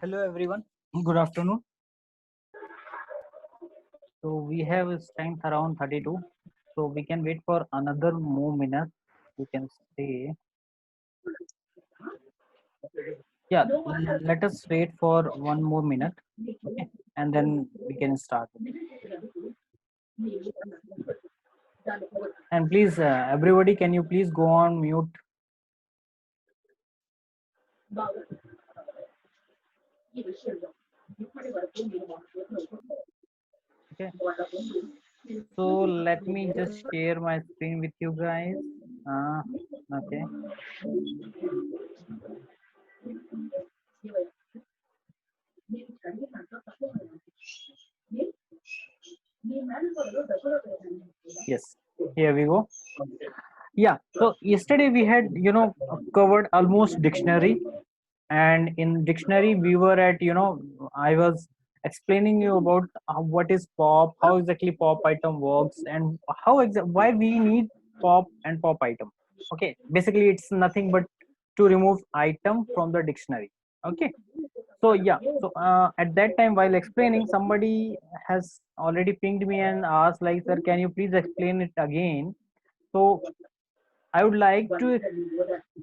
Hello everyone. Good afternoon. So we have strength around 32. So we can wait for another more minute. You can stay. Yeah, let us wait for one more minute. Okay, and then we can start. And please, everybody, can you please go on mute? Okay. So let me just share my screen with you guys. Okay. Yes. Here we go. Yeah. So yesterday we had covered almost dictionary, and in dictionary we were at I was explaining you about what is pop, how exactly pop item works, and why we need pop and pop item. Okay, basically it's nothing but to remove item from the dictionary. Okay, so yeah, so at that time while explaining, somebody has already pinged me and asked like, sir, can you please explain it again? So I would like to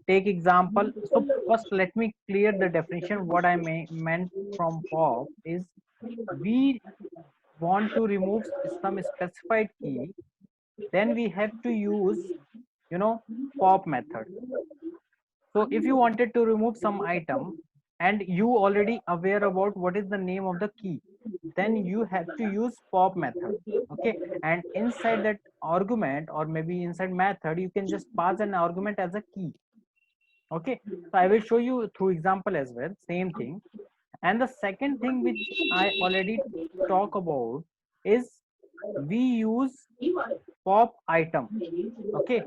take example. So first let me clear the definition. What I meant from pop is, we want to remove some specified key, then we have to use pop method. So if you wanted to remove some item and you already aware about what is the name of the key, then you have to use pop method. Okay, and inside that argument, or maybe inside method, you can just pass an argument as a key. Okay, so I will show you through example as well, same thing. And the second thing which I already talk about is, we use pop item. Okay,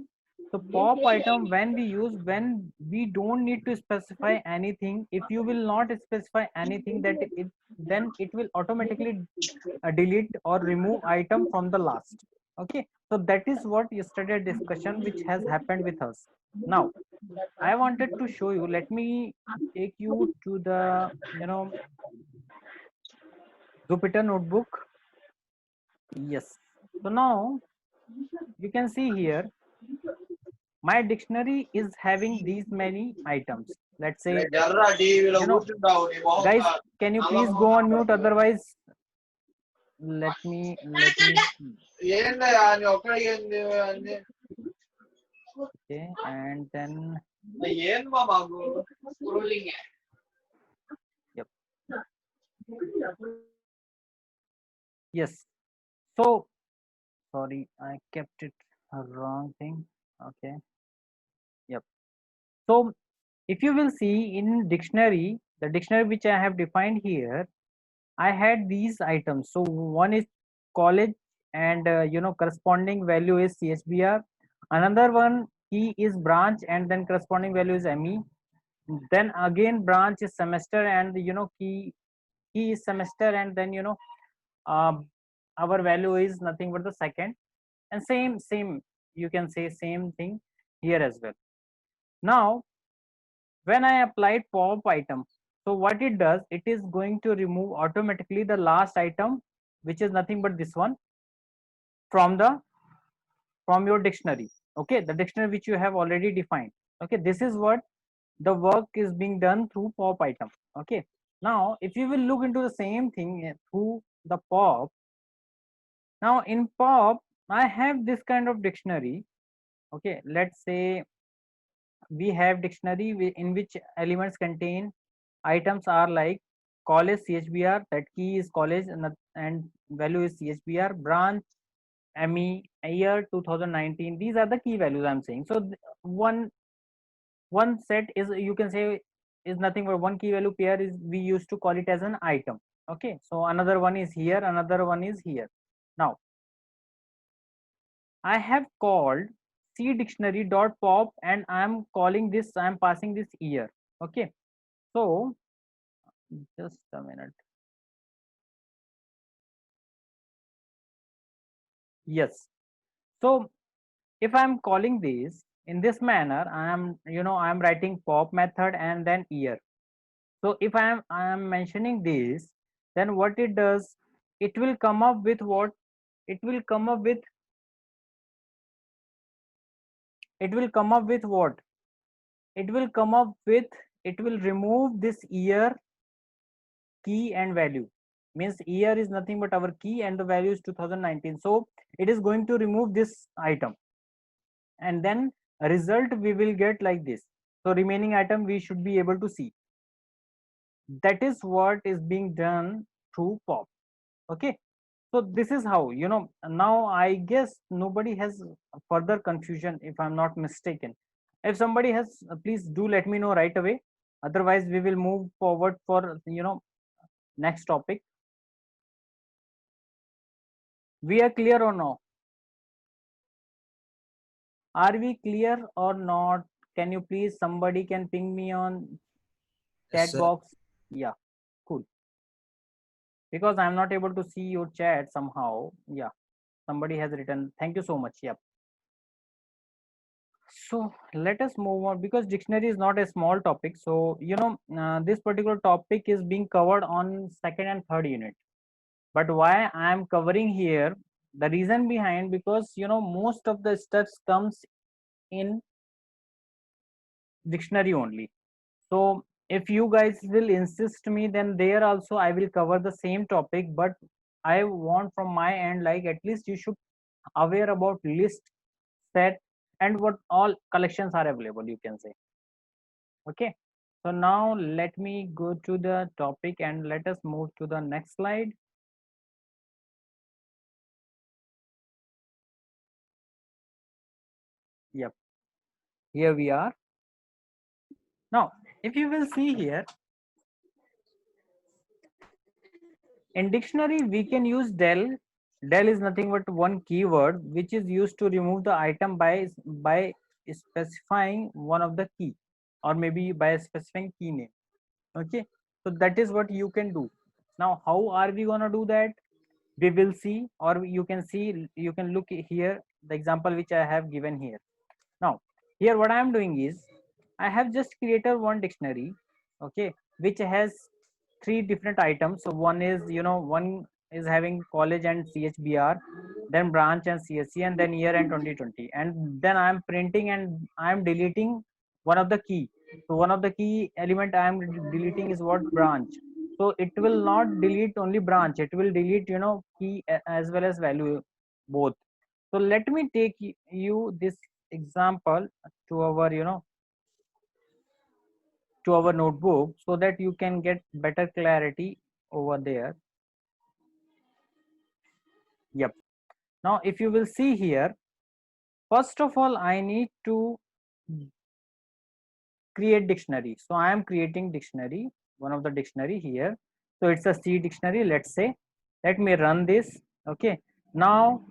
so pop item, when we use, when we don't need to specify anything. If you will not specify anything, that it then it will automatically delete or remove item from the last. Okay, so that is what yesterday discussion which has happened with us. Now I wanted to show you, let me take you to the Jupyter notebook. Yes, so now you can see here my dictionary is having these many items. Let's say, guys, can you please go on mute, otherwise let me okay, and then yep. Yes, so sorry, I kept it a wrong thing. Okay, yep. So if you will see in dictionary, the dictionary which I have defined here, I had these items. So one is college, and corresponding value is CHBR. Another one, key is branch, and then corresponding value is ME. Then again branch is semester, and key is semester, and then um, our value is nothing but the second. And same you can say same thing here as well. Now when I applied pop item, so what it does, it is going to remove automatically the last item, which is nothing but this one, from the from your dictionary. Okay, the dictionary which you have already defined. Okay, this is what the work is being done through pop item. Okay, now if you will look into the same thing through the pop, now in pop I have this kind of dictionary. Okay, let's say we have dictionary in which elements contain items are like college CHBR, that key is college, and value is CHBR, branch ME, year 2019. These are the key values I'm saying. So one set is, you can say, is nothing but one key value pair, is we used to call it as an item. Okay, so another one is here, another one is here. Now I have called c dictionary dot pop, and I am calling this, I am passing this year. Okay, so just a minute. Yes, so if I'm calling this in this manner, I am writing pop method and then year. So if I am mentioning this, then what it does, it will come up with what? It will come up with it will come up with what? It will come up with, it will remove this year, key and value. Means year is nothing but our key and the value is 2019. So it is going to remove this item, and then result we will get like this. So remaining item we should be able to see. That is what is being done through pop. Okay, so this is how, now I guess nobody has further confusion, if I'm not mistaken. If somebody has, please do let me know right away. Otherwise we will move forward for next topic. We are clear or no? Are we clear or not? Can you please, somebody can ping me on Yes, chat sir. box? Yeah, cool. Because I'm not able to see your chat somehow. Yeah, somebody has written. Thank you so much. Yeah. So let us move on, because dictionary is not a small topic. So this particular topic is being covered on second and third unit. But why I am covering here? The reason behind, because most of the steps comes in dictionary only. So if you guys will insist me, then there also I will cover the same topic. But I want from my end, like, at least you should aware about list, set, and what all collections are available, you can say. Okay, so now let me go to the topic and let us move to the next slide. Yep, here we are. Now if you will see here, in dictionary we can use del is nothing but one keyword which is used to remove the item by specifying one of the key, or maybe by specifying key name. Okay, so that is what you can do. Now how are we gonna do that? We will see, or you can see, you can look here, the example which I have given here. Now here what I am doing is, I have just created one dictionary, okay, which has three different items. So one is, one is having college and chbr, then branch and csc, and then year and 2020, and then I am printing and I am deleting one of the key. So one of the key element I am deleting is what? Branch. So it will not delete only branch, it will delete key as well as value, both. So let me take you this example to our to our notebook, so that you can get better clarity over there. Yep. Now if you will see here, first of all I need to create dictionary. So I am creating dictionary, one of the dictionary here. So it's a C dictionary, let's say. Let me run this. Okay, now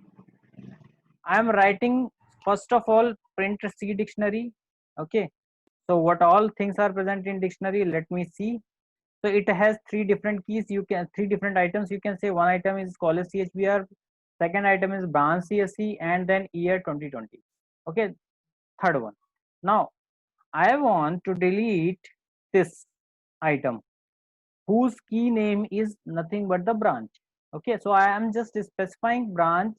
I am writing, first of all, print C dictionary. Okay, so what all things are present in dictionary, let me see. So it has three different keys, you can, three different items, you can say. One item is college chbr, second item is branch csc, and then year 2020. Okay, third one. Now I want to delete this item whose key name is nothing but the branch. Okay, so I am just specifying branch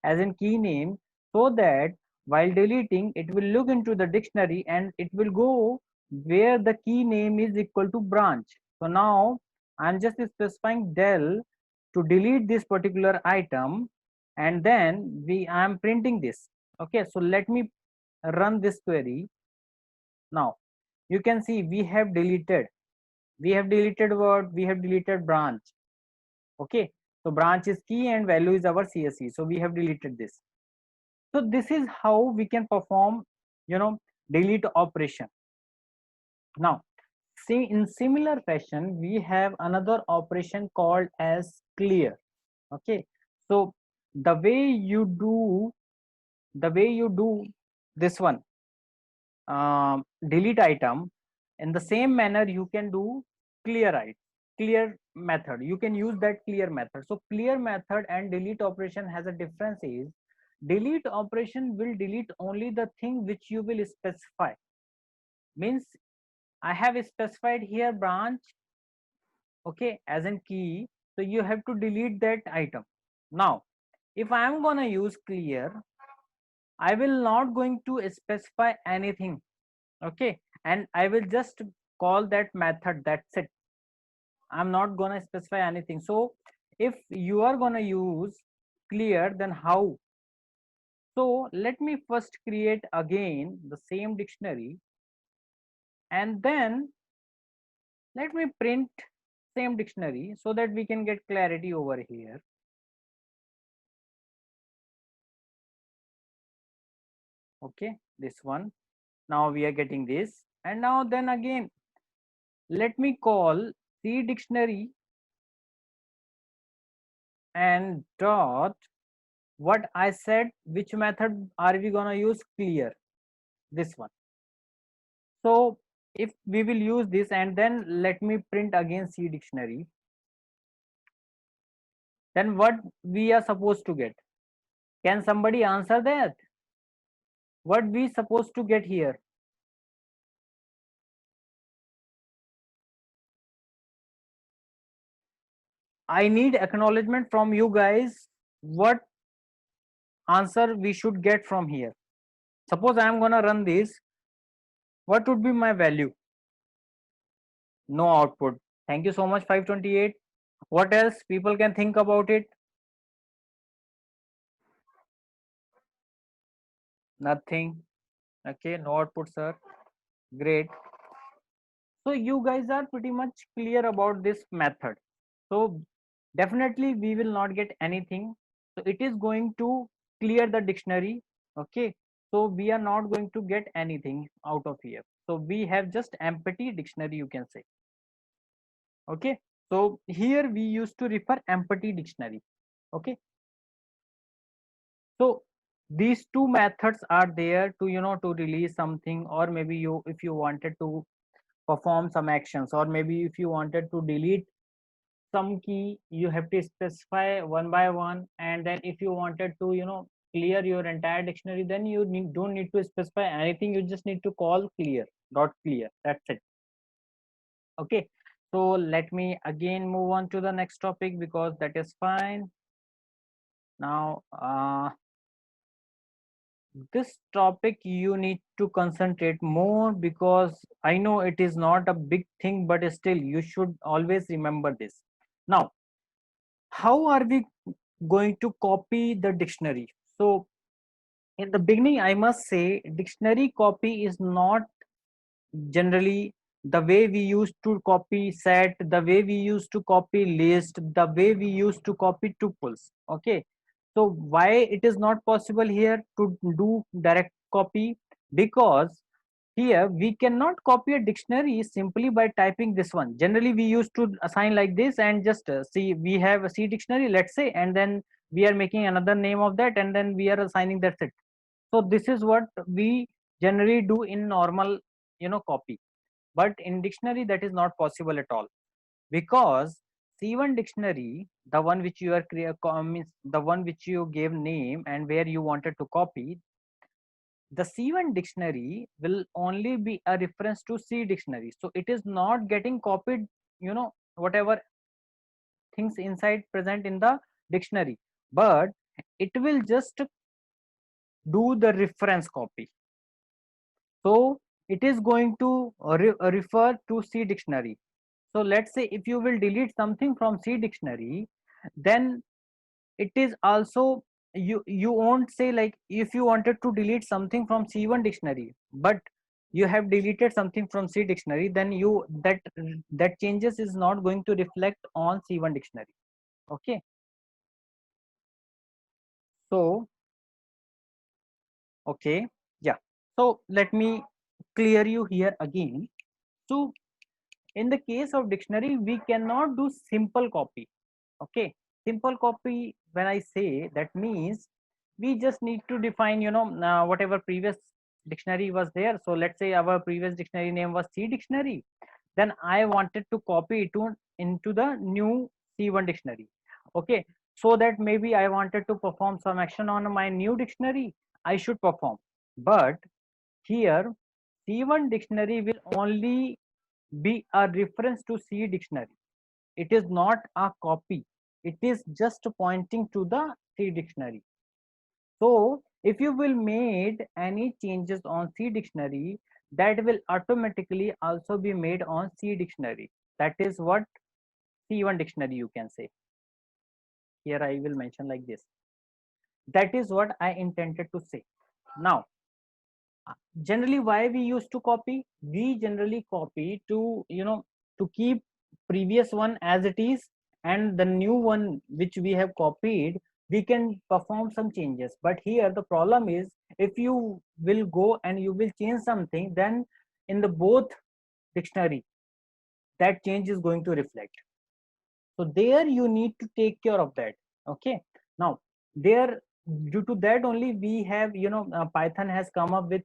as in key name, so that while deleting it will look into the dictionary and it will go where the key name is equal to branch. So now I'm just specifying del to delete this particular item, and then I am printing this. Okay, so let me run this query. Now you can see we have deleted what? We have deleted branch. Okay, so branch is key and value is our csc, so we have deleted this. So this is how we can perform delete operation. Now see, in similar fashion we have another operation called as clear. Okay, so the way you do this one, delete item, in the same manner you can do clear clear method. You can use that clear method. So clear method and delete operation has a difference is, delete operation will delete only the thing which you will specify. Means I have specified here branch, okay, as in key. So you have to delete that item. Now if I am gonna use clear, I will not going to specify anything, okay, and I will just call that method, that's it. I'm not gonna specify anything. So if you are gonna use clear, then how? So let me first create again the same dictionary, and then let me print same dictionary so that we can get clarity over here. Okay, this one. Now we are getting this, and now then again let me call C dictionary and dot what I said, which method are we gonna use? Clear, this one. So if we will use this, and then let me print again C dictionary, then what we are supposed to get? Can somebody answer that? What we supposed to get here? I need acknowledgement from you guys. What answer we should get from here? Suppose I am gonna run this, what would be my value? No output. Thank you so much, 528. What else people can think about it? Nothing. Okay, no output, sir. Great. So you guys are pretty much clear about this method. So definitely we will not get anything. So it is going to clear the dictionary. Okay. So we are not going to get anything out of here. So we have just empty dictionary, you can say. Okay. So here we used to refer empty dictionary. Okay. So these two methods are there to, to release something, or maybe you, if you wanted to perform some actions, or maybe if you wanted to delete some key, you have to specify one by one. And then if you wanted to, clear your entire dictionary, then you don't need to specify anything, you just need to call clear dot clear, that's it. Okay, so let me again move on to the next topic, because that is fine. Now this topic you need to concentrate more, because I know it is not a big thing, but still you should always remember this. Now how are we going to copy the dictionary? So in the beginning I must say dictionary copy is not generally the way we used to copy set, the way we used to copy list, the way we used to copy tuples. Okay, so why it is not possible here to do direct copy? Because here we cannot copy a dictionary simply by typing this one. Generally we used to assign like this, and just see, we have a C dictionary, let's say, and then we are making another name of that, and then we are assigning, that's it. So this is what we generally do in normal, copy. But in dictionary that is not possible at all, because C1 dictionary, the one which you are means the one which you gave name and where you wanted to copy, the C1 dictionary will only be a reference to C dictionary. So it is not getting copied, whatever things inside present in the dictionary, but it will just do the reference copy. So it is going to refer to C dictionary. So let's say if you will delete something from C dictionary, then it is also, you won't say like, if you wanted to delete something from C1 dictionary, but you have deleted something from C dictionary, then you, that changes is not going to reflect on C1 dictionary. Okay, so okay, yeah. So let me clear you here again. So in the case of dictionary we cannot do simple copy. Okay, simple copy, when I say, that means we just need to define, whatever previous dictionary was there. So let's say our previous dictionary name was C dictionary, then I wanted to copy it into the new C1 dictionary. Okay, so that maybe I wanted to perform some action on my new dictionary, I should perform. But here C1 dictionary will only be a reference to C dictionary. it is not a copy, it is just pointing to the C dictionary. So if you will made any changes on C dictionary, that will automatically also be made on C dictionary. That is what C1 dictionary you can say. Here I will mention like this. That is what I intended to say. Now, generally why we used to copy? We generally copy to, to keep previous one as it is, and the new one which we have copied, we can perform some changes. But here the problem is, if you will go and you will change something, then in the both dictionary, that change is going to reflect. So there you need to take care of that. Okay, now there, due to that only we have, Python has come up with,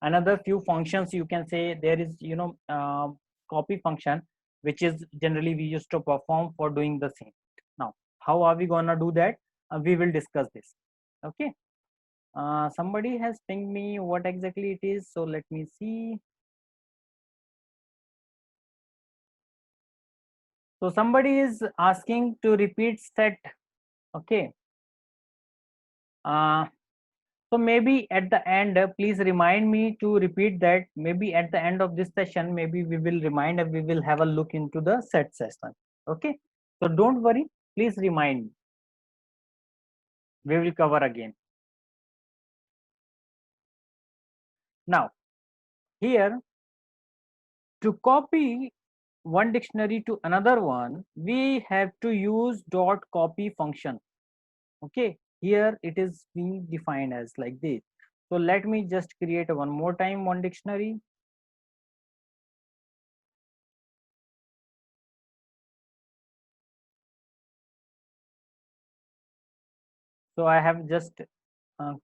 another few functions. You can say there is, copy function, which is generally we used to perform for doing the same. Now how are we gonna do that? We will discuss this. Okay, somebody has pinged me what exactly it is, so let me see. So somebody is asking to repeat set. Okay, uh, so maybe at the end, please remind me to repeat that. Maybe at the end of this session, maybe we will remind and we will have a look into the set session. Okay, so don't worry, please remind me. We will cover again. Now here, to copy one dictionary to another one, we have to use dot copy function. Okay, here it is being defined as like this. So let me just create one more time one dictionary. So I have just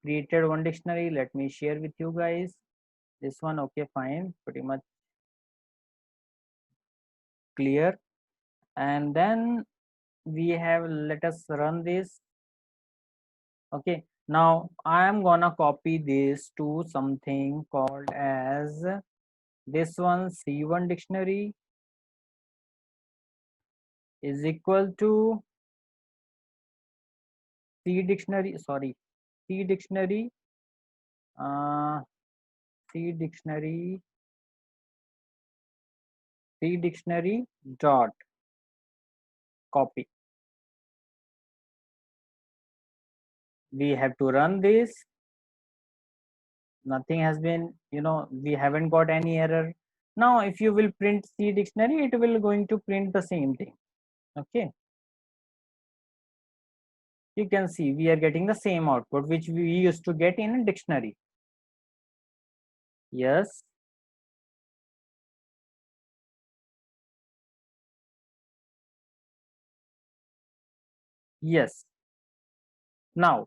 created one dictionary. Let me share with you guys this one. Okay, fine, pretty much clear. And then we have, let us run this. Okay, now I am gonna copy this to something called as this one. C1 dictionary is equal to C dictionary, sorry, C dictionary, uh, C dictionary, C dictionary dot copy. We have to run this. Nothing has been, we haven't got any error. Now if you will print C dictionary, it will going to print the same thing. Okay, you can see we are getting the same output which we used to get in a dictionary. Yes, yes. Now,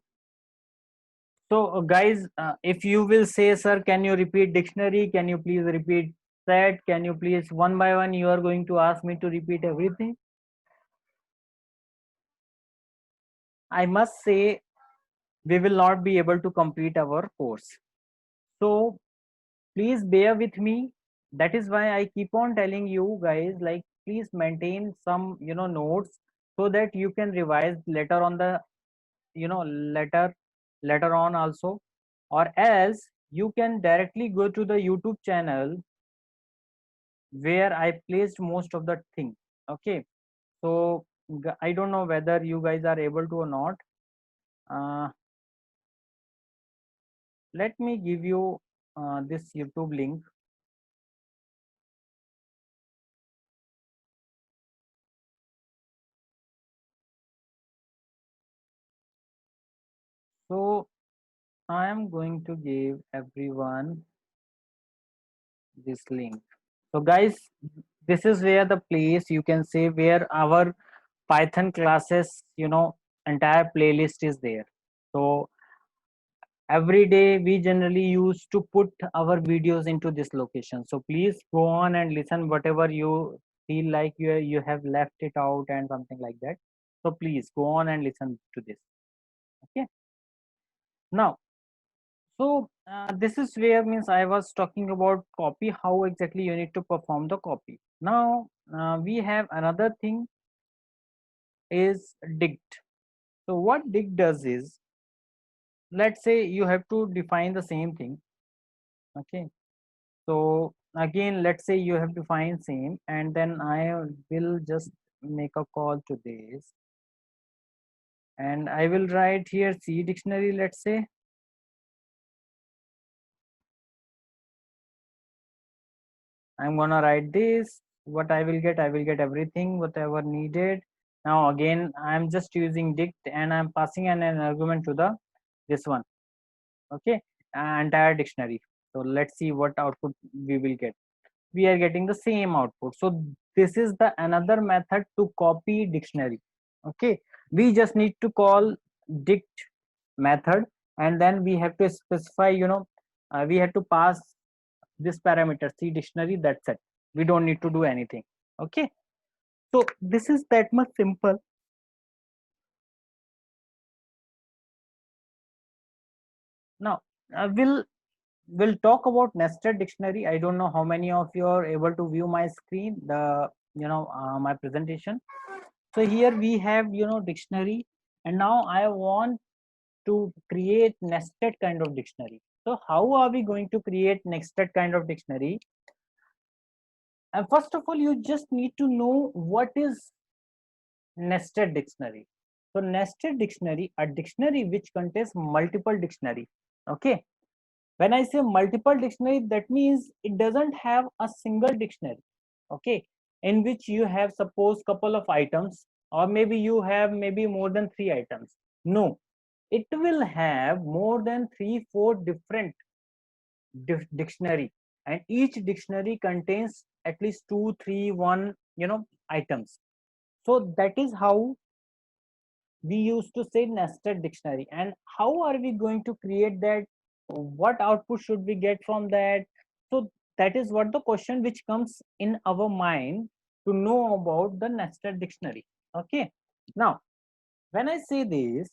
so guys, if you will say, sir, can you repeat dictionary, can you please repeat set, can you please, one by one you are going to ask me to repeat everything. I must say we will not be able to complete our course. So please bear with me. That is why I keep on telling you guys, like, please maintain some, notes, so that you can revise later on the, later on also, or else you can directly go to the YouTube channel where I placed most of the thing. Okay, so I don't know whether you guys are able to or not. uh, let me give you this YouTube link. So I am going to give everyone this link. So guys, this is where the place, you can say, where our Python classes, entire playlist is there. So every day we generally used to put our videos into this location. So please go on and listen whatever you feel like you have left it out and something like that. So please go on and listen to this. Okay, now, so this is where, means, I was talking about copy, how exactly you need to perform the copy. Now we have another thing. is dict. So what dict does is, let's say you have to define the same thing. Okay, so again, let's say you have to find same, and then I will just make a call to this, and I will write here C dictionary, let's say. I'm gonna write this. What I will get everything, whatever needed. Now again, I'm just using dict and I'm passing an argument to the this one. Okay, entire dictionary. So let's see what output we will get. We are getting the same output. So this is the another method to copy dictionary. Okay, we just need to call dict method, and then we have to specify, we have to pass this parameter C dictionary. That's it. We don't need to do anything. Okay, so this is that much simple. Now we'll talk about nested dictionary. I don't know how many of you are able to view my screen, the my presentation. So here we have dictionary, and now I want to create nested kind of dictionary. So how are we going to create nested kind of dictionary? And first of all, you just need to know what is nested dictionary. So nested dictionary, a dictionary which contains multiple dictionary. Okay, when I say multiple dictionary, that means it doesn't have a single dictionary. Okay, in which you have suppose couple of items, or maybe you have maybe more than 3 items. No, it will have more than 3 4 different dictionary, and each dictionary contains at least 2 3 1 items. So that is how we used to say nested dictionary. And how are we going to create that? What output should we get from that? So that is what the question which comes in our mind to know about the nested dictionary. Okay, now when I say this,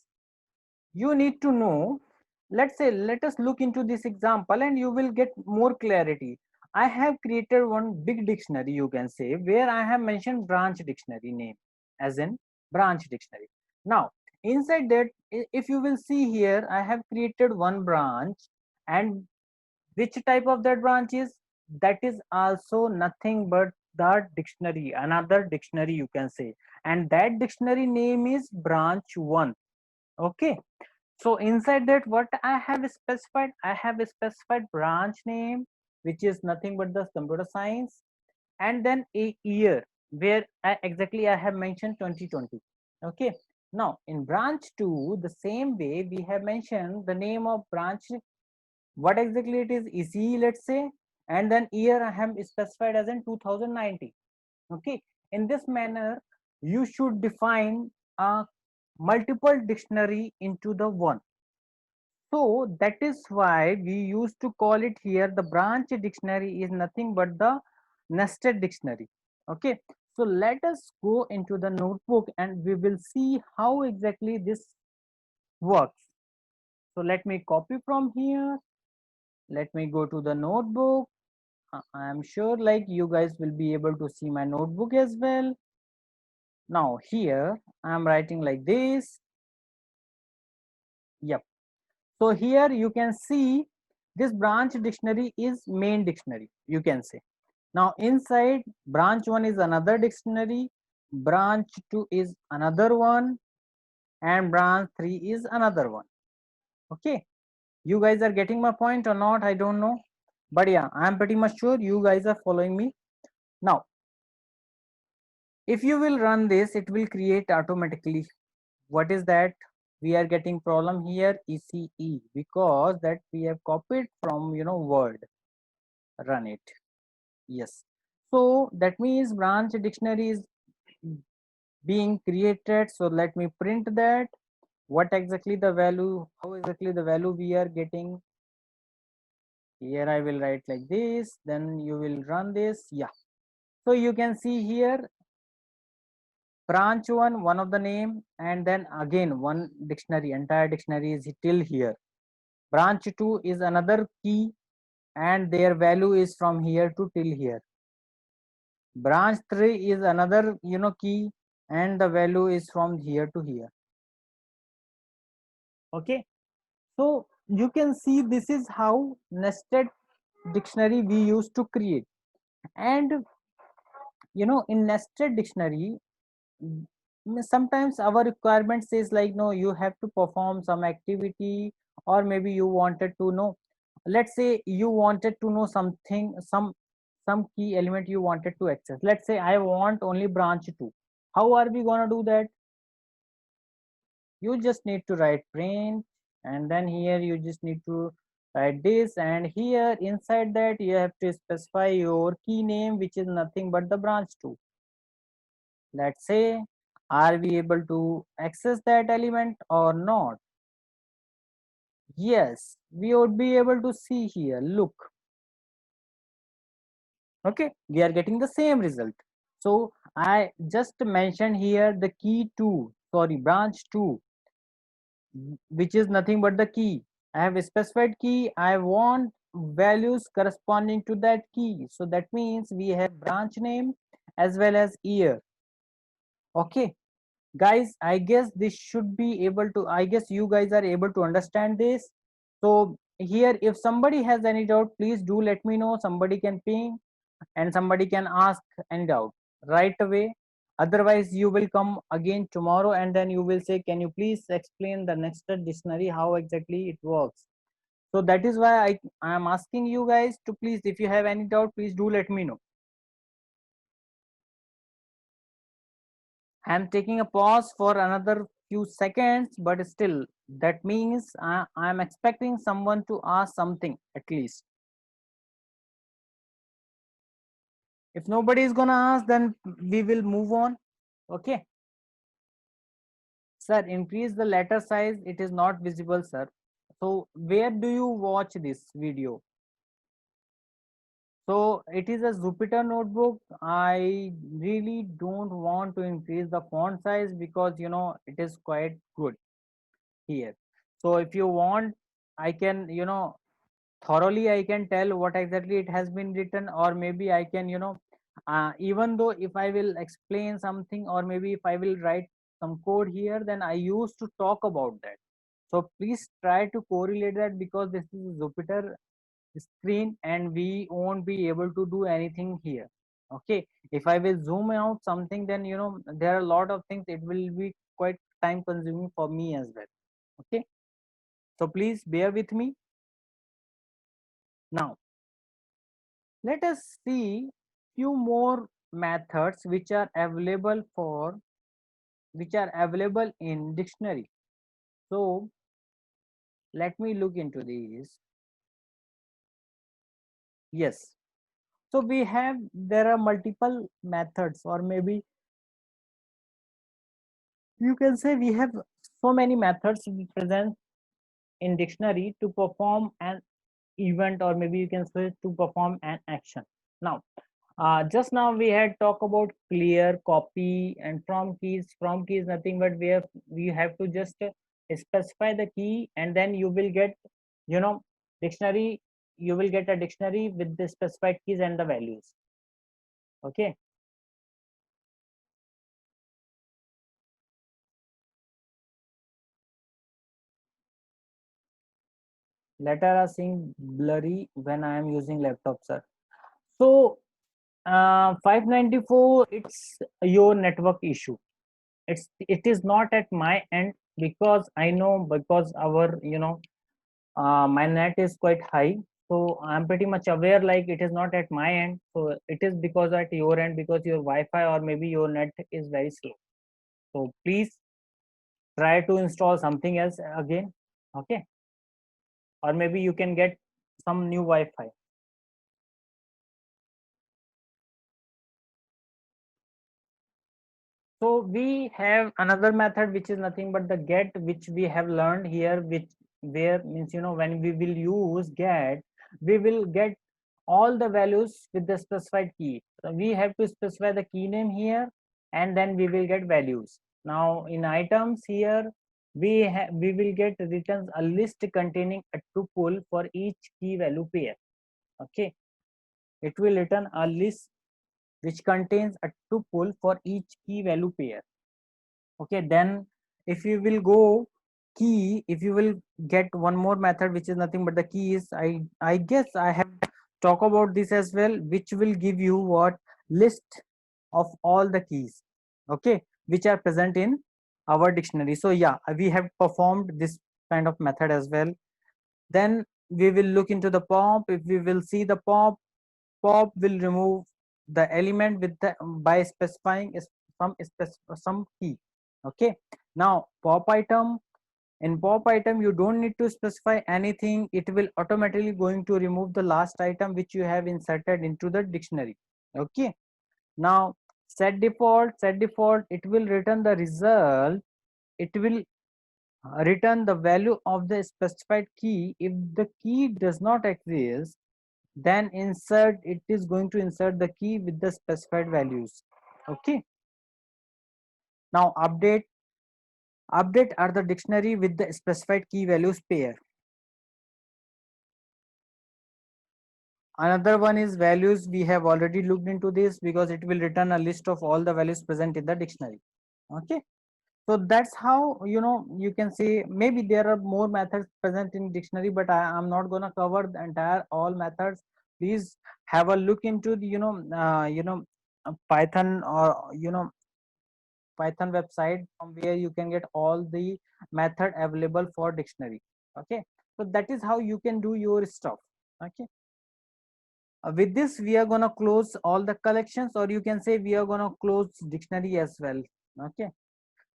you need to know, let's say, let us look into this example and you will get more clarity. I have created one big dictionary, you can say, where I have mentioned branch dictionary name as in branch dictionary. Now inside that, if you will see here, I have created one branch, and which type of that branch is, that is also nothing but the dictionary, another dictionary, you can say, and that dictionary name is branch 1. Okay, so inside that, what I have specified, I have specified branch name, which is nothing but the computer science, and then a year where exactly I have mentioned 2020. Okay, now in branch 2, the same way we have mentioned the name of branch, what exactly it is, ECE, let's say, and then year I have specified as in 2019. Okay, in this manner you should define a multiple dictionary into the one. So that is why we used to call it here, the branch dictionary is nothing but the nested dictionary. Okay, so let us go into the notebook and we will see how exactly this works. So let me copy from here. Let me go to the notebook. I am sure like you guys will be able to see my notebook as well. Now here I am writing like this. Yep. So here you can see this branch dictionary is main dictionary, you can say. Now inside branch 1 is another dictionary, branch 2 is another one, and branch 3 is another one. Okay, you guys are getting my point or not, I don't know, but yeah, I am pretty much sure you guys are following me. Now if you will run this, it will create automatically. What is that? We are getting problem here, ECE, because that we have copied from Word. Run it. Yes, so that means branch dictionary is being created. So let me print that. What exactly the value, how exactly the value we are getting here, I will write like this, then you will run this. Yeah, so you can see here branch 1, one of the name, and then again one dictionary, entire dictionary is till here. Branch 2 is another key, and their value is from here to till here. Branch 3 is another key, and the value is from here to here. Okay, so you can see this is how nested dictionary we used to create. And in nested dictionary, sometimes our requirement says like, no, you have to perform some activity, or maybe you wanted to know, let's say you wanted to know something, some key element you wanted to access. Let's say I want only branch 2. How are we going to do that? You just need to write print, and then here you just need to write this, and here inside that you have to specify your key name, which is nothing but the branch 2. Let's say, are we able to access that element or not? Yes, we would be able to see here, look. Okay, we are getting the same result. So I just mentioned here the key 2, sorry, branch 2, which is nothing but the key. I have a specified key. I want values corresponding to that key. So that means we have branch name as well as year. Okay, guys, I guess this should be able to, I guess you guys are able to understand this. So here, if somebody has any doubt, please do let me know. Somebody can ping and somebody can ask any doubt right away. Otherwise, you will come again tomorrow and then you will say, can you please explain the nested dictionary, how exactly it works? So that is why I am asking you guys to please, if you have any doubt, please do let me know. I am taking a pause for another few seconds, but still, that means I am expecting someone to ask something at least. If nobody is gonna ask, then we will move on. Okay. Sir, increase the letter size. It is not visible, sir. So where do you watch this video? So it is a Jupyter notebook. I really don't want to increase the font size because it is quite good here. So if you want, I can thoroughly I can tell what exactly it has been written, or maybe I can even though if I will explain something, or maybe if I will write some code here, then I used to talk about that. So please try to correlate that, because this is Jupyter screen and we won't be able to do anything here. Okay, if I will zoom out something, then there are a lot of things, it will be quite time consuming for me as well. Okay, so please bear with me. Now let us see few more methods which are available in dictionary. So let me look into these. Yes, so we have, there are multiple methods, or maybe you can say we have so many methods present in dictionary to perform an event, or maybe you can say to perform an action. Now just now we had talked about clear, copy, and from keys. From keys nothing but we have to just specify the key, and then you will get you know dictionary, you will get a dictionary with the specified keys and the values. Okay, letter are seeing blurry when I am using laptop, sir. So 594, it's your network issue. It is not at my end, because I know, because our my net is quite high. So I'm pretty much aware, like it is not at my end, so it is because at your end, because your Wi-Fi or maybe your net is very slow. So please try to install something else again. Okay, or maybe you can get some new Wi-Fi. So we have another method, which is nothing but the get, which we have learned here, which where means when we will use get, we will get all the values with the specified key. So we have to specify the key name here, and then we will get values. Now in items here, we will get returns a list containing a tuple for each key value pair. Okay, it will return a list which contains a tuple for each key value pair. Okay, then if you will go key, if you will get one more method which is nothing but the key is, I guess I have talk about this as well, which will give you what list of all the keys, okay, which are present in our dictionary. So yeah, we have performed this kind of method as well. Then we will look into the pop. If we will see the pop, pop will remove the element with the by specifying some key. Okay, now pop item, in pop item you don't need to specify anything, it will automatically going to remove the last item which you have inserted into the dictionary. Okay, now set default, it will return the result, it will return the value of the specified key. If the key does not exist, then insert, it is going to insert the key with the specified values. Okay, now update are the dictionary with the specified key values pair. Another one is values. We have already looked into this because it will return a list of all the values present in the dictionary. Okay, so that's how, you can say, maybe there are more methods present in dictionary, but I am not going to cover the entire all methods. Please have a look into the Python, or Python website from where you can get all the method available for dictionary. Okay, so that is how you can do your stuff. Okay, with this we are going to close all the collections, or you can say we are going to close dictionary as well. Okay,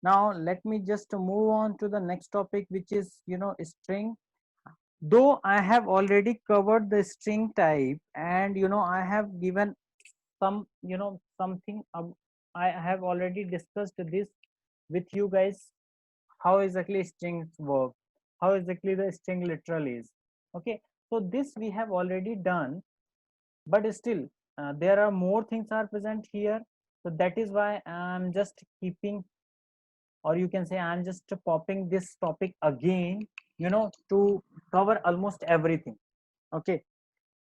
now let me just move on to the next topic, which is string. Though I have already covered the string type, and I have given some something, I have already discussed this with you guys, how exactly strings work, how exactly the string literal is. Okay, so this we have already done, but still there are more things are present here. So that is why I'm just keeping, or you can say I'm just popping this topic again, to cover almost everything. Okay,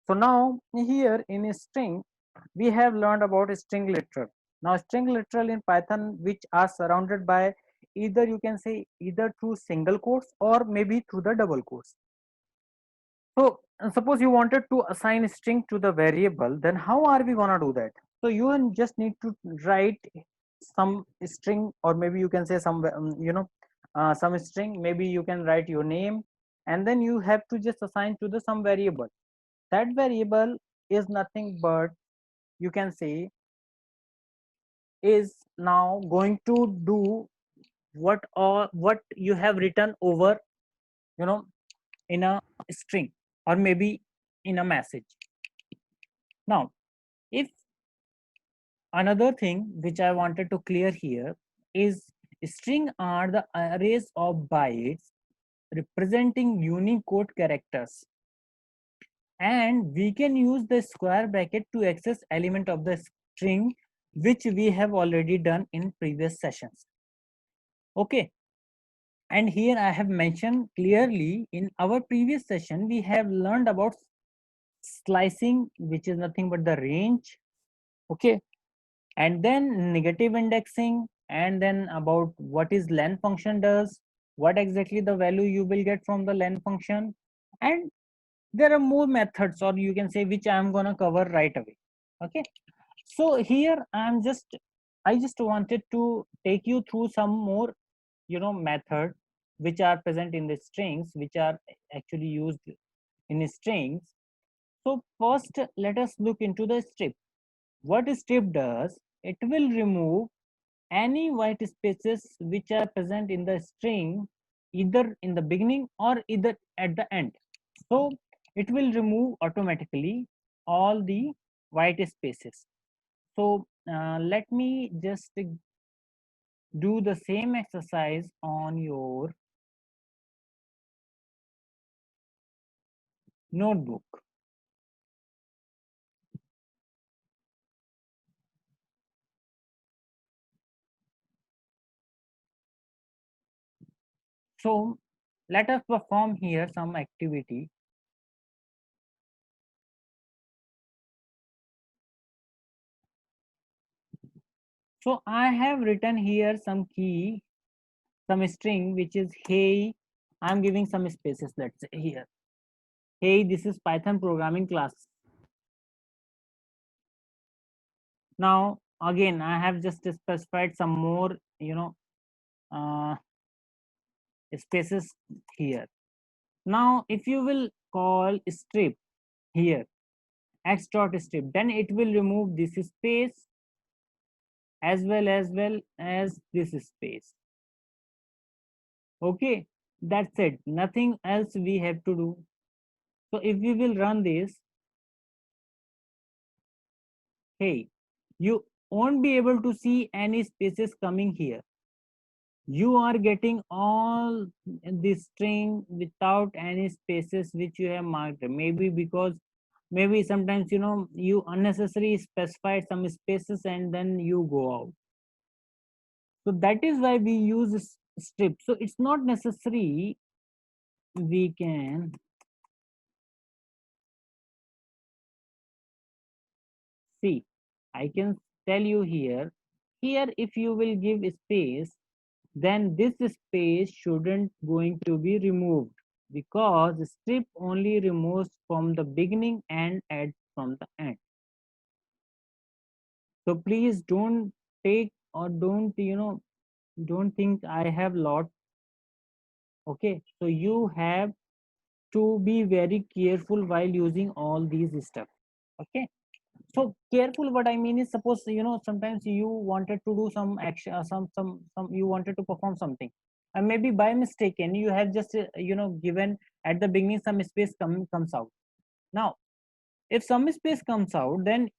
so now here in a string we have learned about a string literal. Now string literal in Python, which are surrounded by either, you can say, either through single quotes or maybe through the double quotes. So suppose you wanted to assign a string to the variable, then how are we gonna do that? So you just need to write some string, or maybe you can say some some string. Maybe you can write your name, and then you have to just assign to the some variable. That variable is nothing but, you can say, is now going to do what you have written over, you know in a string, or maybe in a message. Now, if another thing which I wanted to clear here is, string are the arrays of bytes representing Unicode characters, and we can use the square bracket to access element of the string, which we have already done in previous sessions. Okay, and here I have mentioned clearly, in our previous session we have learned about slicing, which is nothing but the range. Okay, and then negative indexing, and then about what is len function does, what exactly the value you will get from the len function, and there are more methods, or you can say, which I am going to cover right away. Okay, so here I just wanted to take you through some more method which are present in the strings, which are actually used in strings. So first let us look into the strip. What strip does, it will remove any white spaces which are present in the string, either in the beginning or either at the end. So it will remove automatically all the white spaces. So let me just do the same exercise on your notebook. So let us perform here some activity. So I have written here some key some string which is hey. I'm giving some spaces, let's say here. Hey, this is Python programming class. Now again, I have just specified some more, uh, spaces here. Now if you will call strip here, x dot strip, then it will remove this space as well as this space. Okay, that's it, nothing else we have to do. So if we will run this, hey, you won't be able to see any spaces coming here. You are getting all this string without any spaces which you have marked. Maybe because maybe sometimes you unnecessarily specified some spaces and then you go out. So that is why we use strip. So it's not necessary. We can see, I can tell you here. Here if you will give space, then this space shouldn't going to be removed, because strip only removes from the beginning and adds from the end. So please don't take or don't think I have lot. Okay, so you have to be very careful while using all these stuff. Okay, so careful, what I mean is, suppose sometimes you wanted to do some action, some you wanted to perform something, and maybe by mistaken you have just given at the beginning some space comes out. Now if some space comes out, then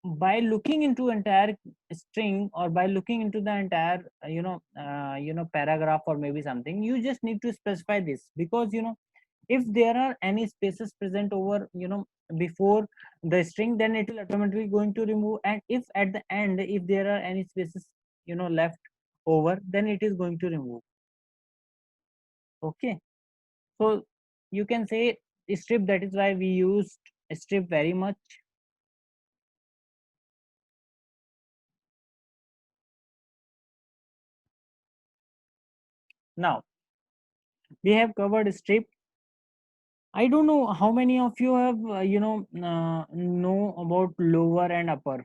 by looking into entire string, or by looking into the entire paragraph or maybe something, you just need to specify this, because if there are any spaces present over before the string, then it will automatically going to remove, and if at the end if there are any spaces left over, then it is going to remove. Okay, so you can say strip, that is why we used strip very much. Now we have covered strip. I don't know how many of you have know about lower and upper.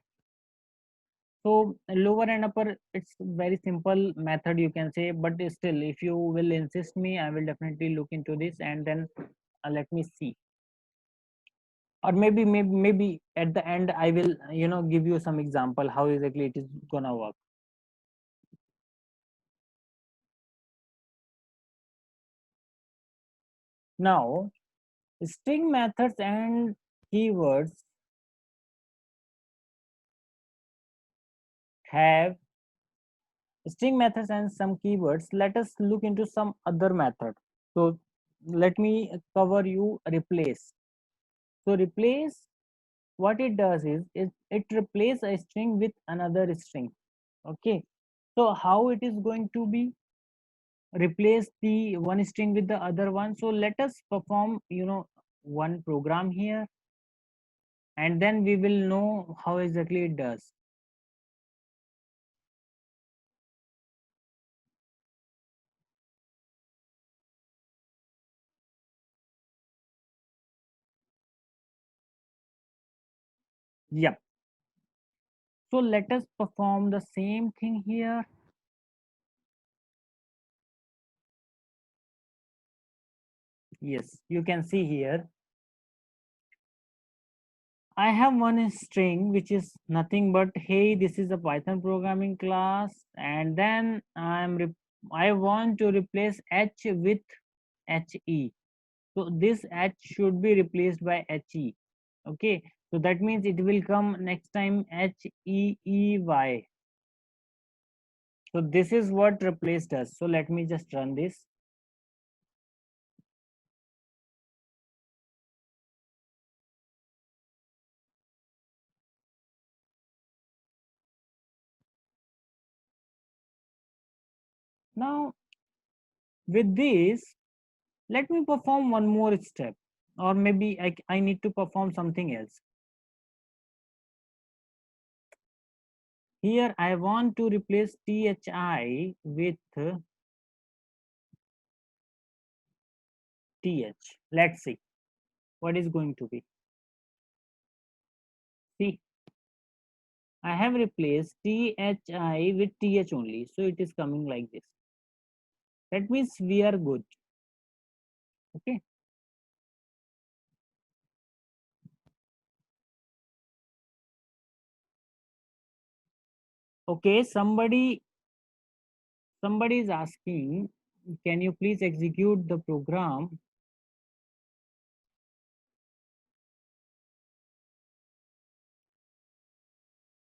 So lower and upper, it's very simple method you can say, but still, if you will insist me, I will definitely look into this, and then let me see. Or maybe at the end I will give you some example how exactly it is gonna work. Now string methods and keywords have string methods and some keywords. Let us look into some other method. So let me cover you replace. So replace, what it does is it replaces a string with another string. Okay, so how it is going to be replace the one string with the other one? So let us perform one program here, and then we will know how exactly it does. Yep, so let us perform the same thing here. Yes, you can see here I have one string which is nothing but hey, this is a Python programming class, and then I want to replace h with he. So this h should be replaced by he. Okay, so that means it will come next time heey. So this is what replace does. So let me just run this. Now with this, let me perform one more step, or maybe I need to perform something else. Here I want to replace thi with th. Let's see what is going to be. See, I have replaced thi with th only, so it is coming like this. That means we are good. Okay. Okay, somebody is asking, can you please execute the program?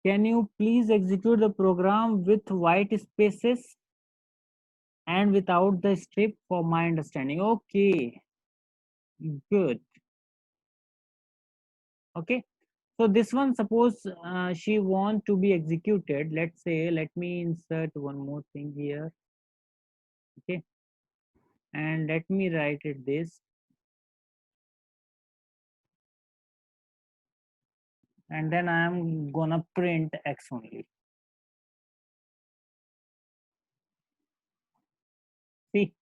Can you please execute the program with white spaces and without the strip for my understanding? Okay, good. Okay, so this one, suppose she want to be executed. Let's say, let me insert one more thing here. Okay, and let me write it this, and then I am gonna print X only. See,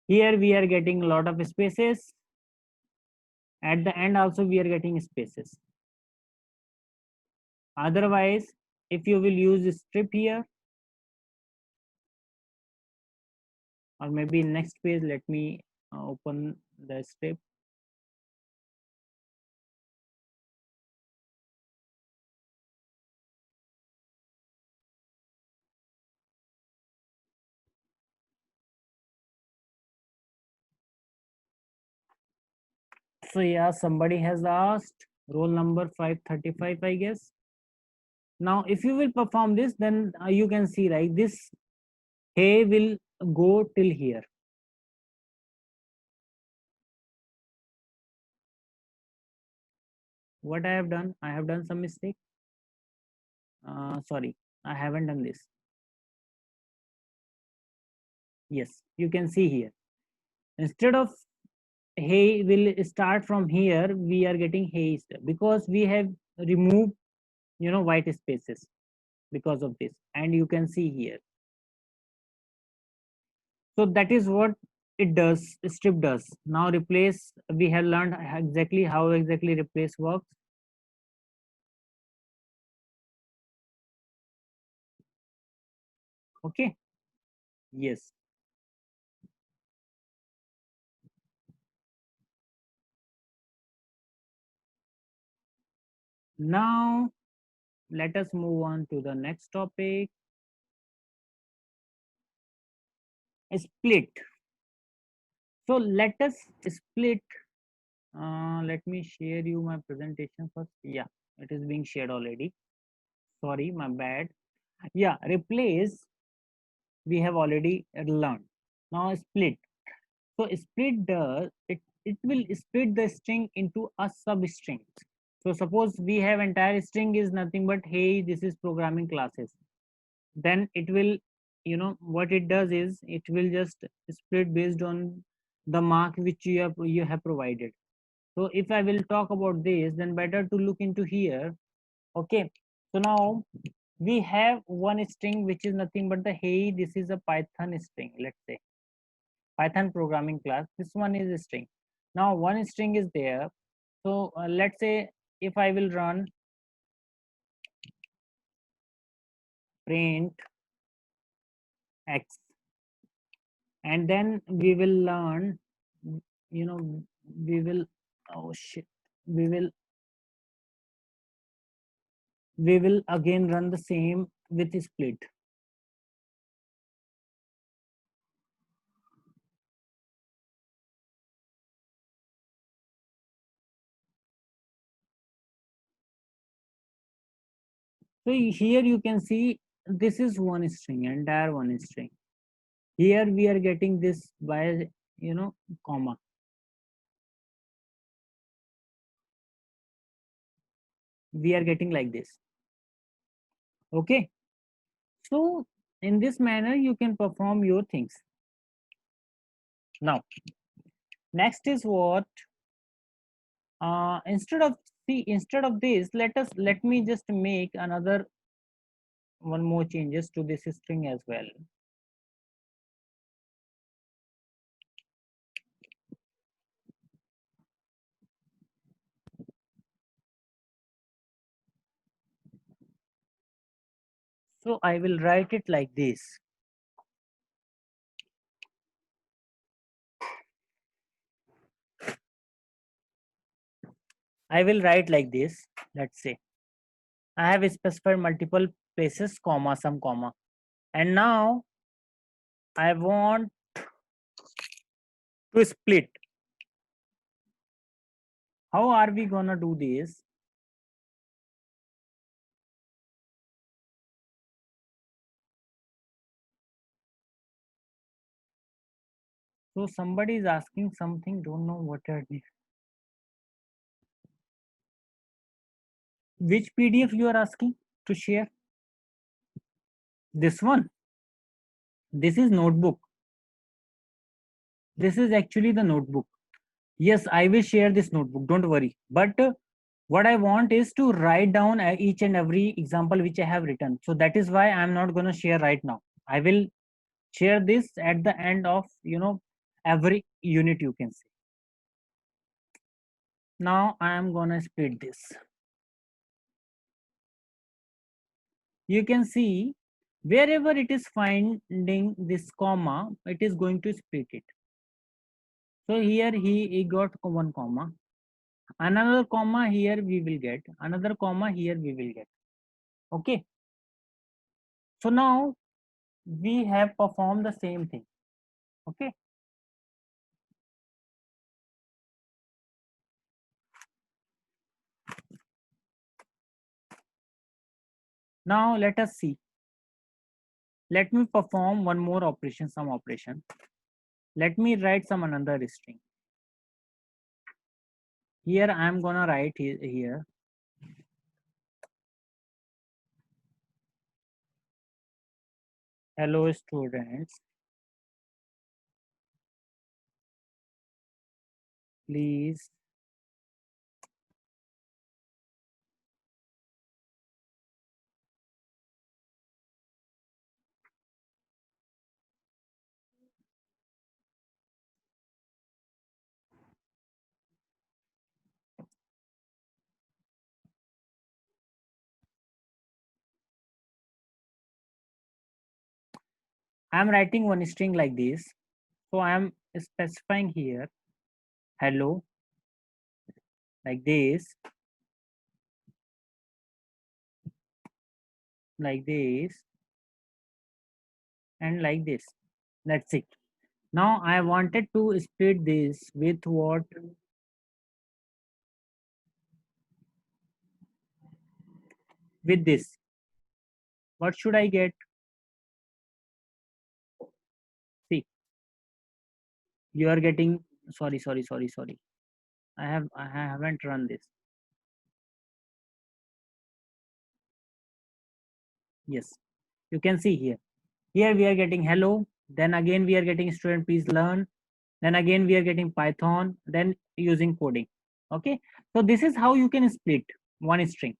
here we are getting a lot of spaces. At the end also we are getting spaces. Otherwise, if you will use strip here, or maybe next page, let me open the strip. So yeah, somebody has asked roll number 535, I guess. Now, if you will perform this, then you can see, right, this hay will go till here. What I have done, I have done some mistake. Sorry, I haven't done this. Yes, you can see here. Instead of hay will start from here, we are getting hay because we have removed, white spaces because of this, and you can see here. So that is what it does, strip does. Now replace, we have learned exactly how exactly replace works. Okay, yes. Now let us move on to the next topic, split. So let us split. Let me share you my presentation first. Yeah, it is being shared already. Sorry, my bad. Yeah, replace we have already learned. Now split. So split does it will split the string into a substring. So suppose we have entire string is nothing but hey, this is programming classes. Then it will, what it does is it will just split based on the mark which you have provided. So if I will talk about this, then better to look into here. Okay. So now we have one string which is nothing but the hey, this is a Python string, let's say Python programming class. This one is a string. Now one string is there. So let's say if I will run print X, and then we will learn, you know, we will, oh shit, we will, again run the same with split. So here you can see this is one string, entire one string. Here we are getting this by, comma. We are getting like this. Okay. So in this manner, you can perform your things. Now, next is what, instead of this, let me just make another one more changes to this string as well. So I will write it like this. I will write like this. Let's say I have specified multiple places, comma, some comma. And now I want to split. How are we gonna do this? So somebody is asking something, don't know what are the which PDF you are asking to share? This one. This is notebook. This is actually the notebook. Yes, I will share this notebook. Don't worry. But what I want is to write down each and every example which I have written. So that is why I'm not going to share right now. I will share this at the end of every unit, you can say. Now I am going to split this. You can see wherever it is finding this comma, it is going to split it. So here he got one comma, another comma here we will get, another comma here we will get. Okay. So now we have performed the same thing. Okay. Now let us see. Let me perform one more operation, some operation. Let me write some another string. Here I am gonna write here. Hello students. Please I am writing one string like this. So I am specifying here hello like this, like this, and like this. That's it. Now I wanted to split this with what? With this. What should I get? See, you are getting sorry. I haven't run this. Yes, you can see here. Here we are getting hello, then again we are getting student please learn, then again we are getting Python, then using coding. Okay, so this is how you can split one string.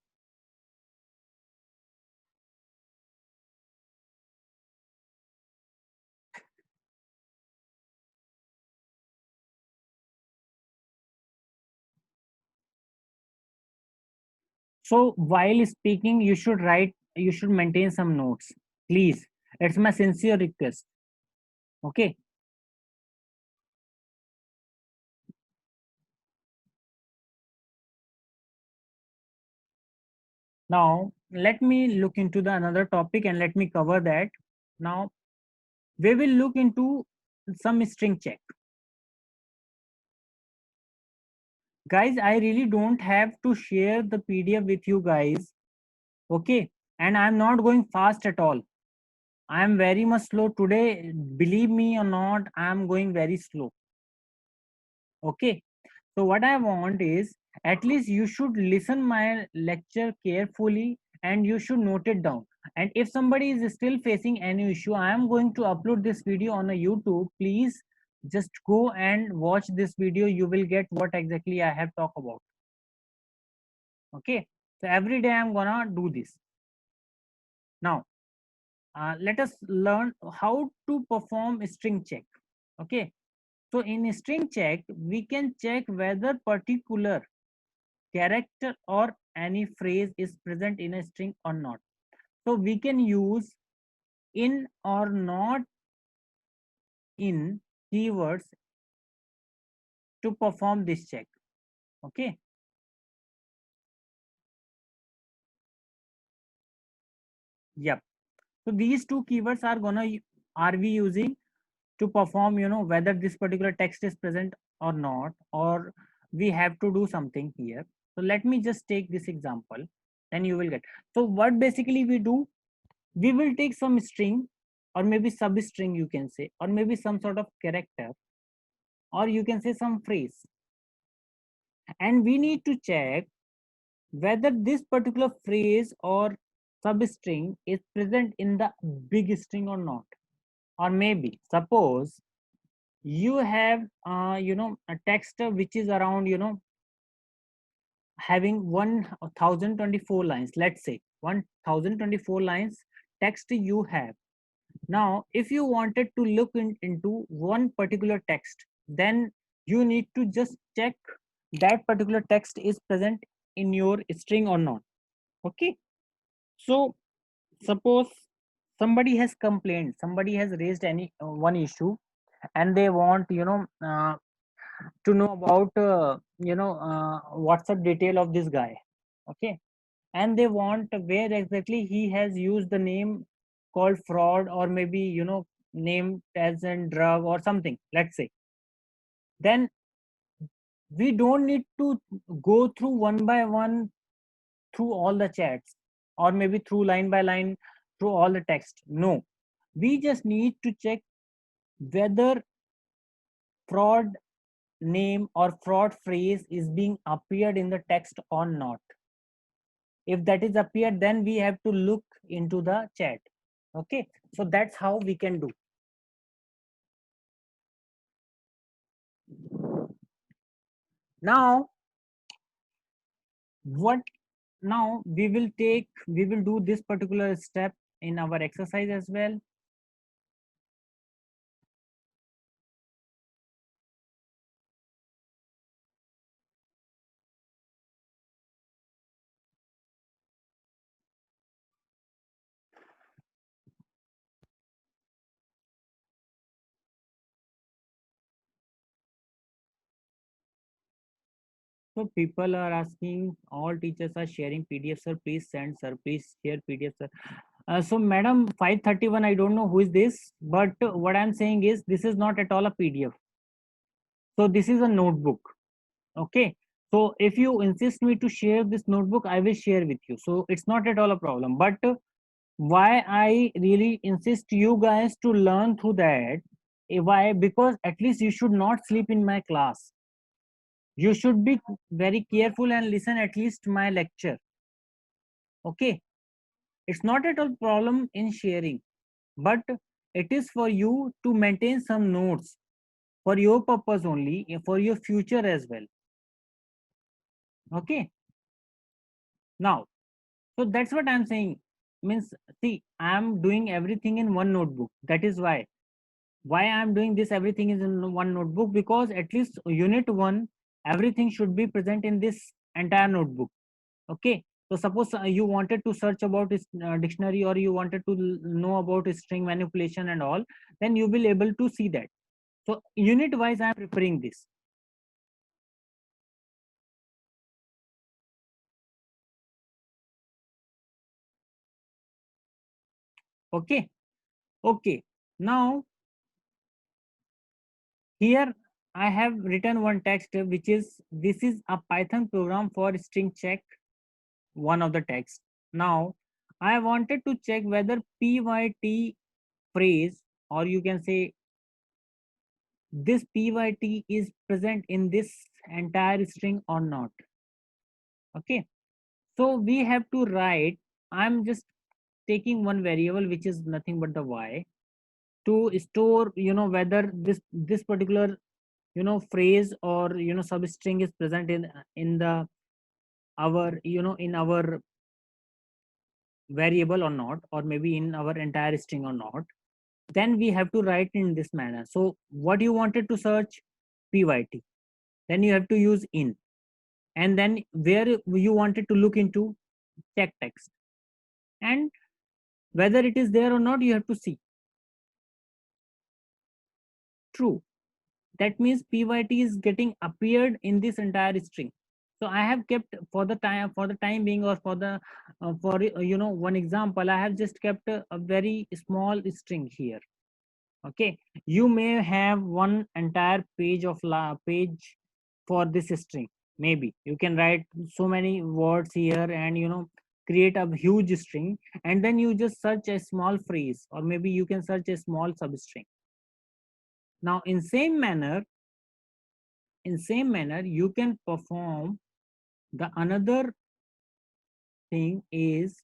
So while speaking, you should maintain some notes, please. It's my sincere request. Okay. Now let me look into the another topic and let me cover that. Now we will look into some string check. Guys, I really don't have to share the PDF with you guys. Okay. And I'm not going fast at all. I'm very much slow today. Believe me or not, I'm going very slow. Okay. So what I want is at least you should listen my lecture carefully and you should note it down. And if somebody is still facing any issue, I am going to upload this video on a YouTube. Please just go and watch this video. You will get what exactly I have talked about. Okay. So every day I'm gonna do this. Now, let us learn how to perform string check. Okay. So in string check, we can check whether particular character or any phrase is present in a string or not. So we can use in or not in keywords to perform this check. Okay. Yep. So these two keywords are we using to perform, whether this particular text is present or not, or we have to do something here. So let me just take this example, then you will get. So what basically we do, we will take some string, or maybe substring you can say, or maybe some sort of character, or you can say some phrase, and we need to check whether this particular phrase or substring is present in the big string or not. Or maybe suppose you have a text which is around having 1024 lines, let's say 1024 lines text you have. Now if you wanted to look into one particular text, then you need to just check that particular text is present in your string or not. Okay. So suppose somebody has complained, somebody has raised any one issue, and they want to know about WhatsApp detail of this guy. Okay. And they want where exactly he has used the name called fraud, or maybe name as a drug or something, let's say. Then we don't need to go through one by one through all the chats, or maybe through line by line through all the text. No, we just need to check whether fraud name or fraud phrase is being appeared in the text or not. If that is appeared, then we have to look into the chat. Okay. So that's how we can do. Now what, now we will do this particular step in our exercise as well. So people are asking, all teachers are sharing PDF, sir. Please send, sir. Please share PDF, sir. So, madam, 531, I don't know who is this, but what I'm saying is this is not at all a PDF. So this is a notebook. Okay. So if you insist me to share this notebook, I will share with you. So it's not at all a problem. But why I really insist you guys to learn through that? Why? Because at least you should not sleep in my class. You should be very careful and listen at least my lecture. Okay. It's not at all problem in sharing, but it is for you to maintain some notes for your purpose only, for your future as well. Okay. Now, so that's what I'm saying. Means, see, I'm doing everything in one notebook. That is why I'm doing this everything is in one notebook, because at least unit 1 everything should be present in this entire notebook. Okay. So suppose you wanted to search about this dictionary, or you wanted to know about string manipulation and all, then you will able to see that. So unit wise I'm preparing this. Okay. Okay. Now here I have written one text which is, this is a Python program for string check, one of the text. Now I wanted to check whether pyt phrase, or you can say this pyt is present in this entire string or not. Okay. So we have to write, I'm just taking one variable which is nothing but the y, to store whether this particular phrase or substring is present in the our in our variable or not, or maybe in our entire string or not. Then we have to write in this manner. So what you wanted to search, pyt, then you have to use in, and then where you wanted to look into, check text, and Whether it is there or not, you have to see. True. That means pyt is getting appeared in this entire string. So I have kept for the time being, or for the for one example, I have just kept a very small string here. Okay, you may have one entire page of page for this string. Maybe you can write so many words here, and create a huge string, and then you just search a small phrase, or maybe you can search a small substring. Now in same manner you can perform the another thing is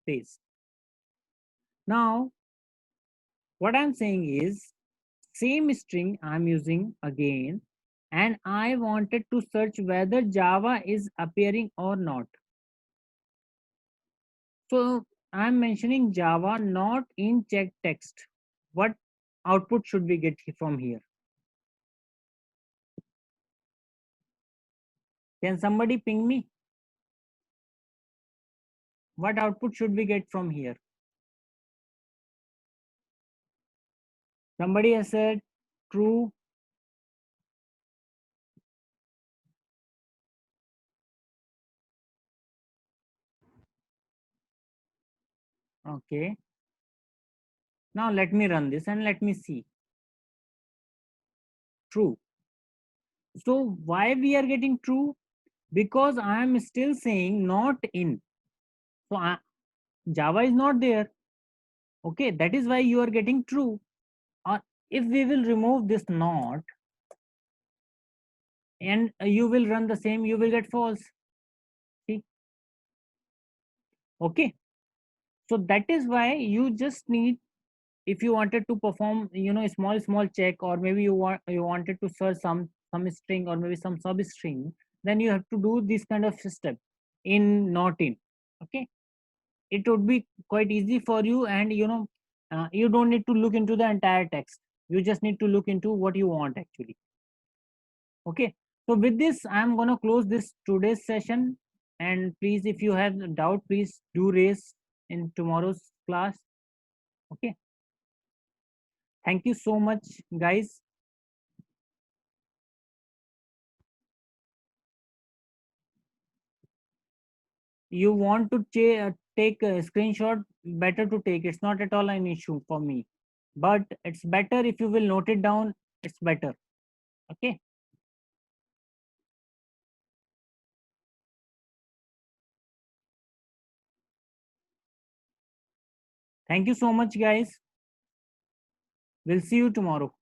this. Now what I'm saying is, same string I'm using again, and I wanted to search whether Java is appearing or not. So I'm mentioning Java not in check text. What output should we get from here? Can somebody ping me? What output should we get from here? Somebody has said true. Okay. Now let me run this and let me see. True. So why we are getting true? Because I am still saying not in. So Java is not there. Okay, that is why you are getting true. Or if we will remove this not, and you will run the same, you will get false. See? Okay. So that is why you just need, if you wanted to perform small check, or maybe you wanted to search some string, or maybe some substring, then you have to do this kind of step in not in. Okay, it would be quite easy for you, and you don't need to look into the entire text. You just need to look into what you want actually. Okay, so with this I'm going to close this today's session, and please, if you have doubt, please do raise in tomorrow's class. Okay, thank you so much, guys. You want to take a screenshot, better to take. It's not at all an issue for me, but it's better if you will note it down. It's better. Okay, thank you so much, guys. We'll see you tomorrow.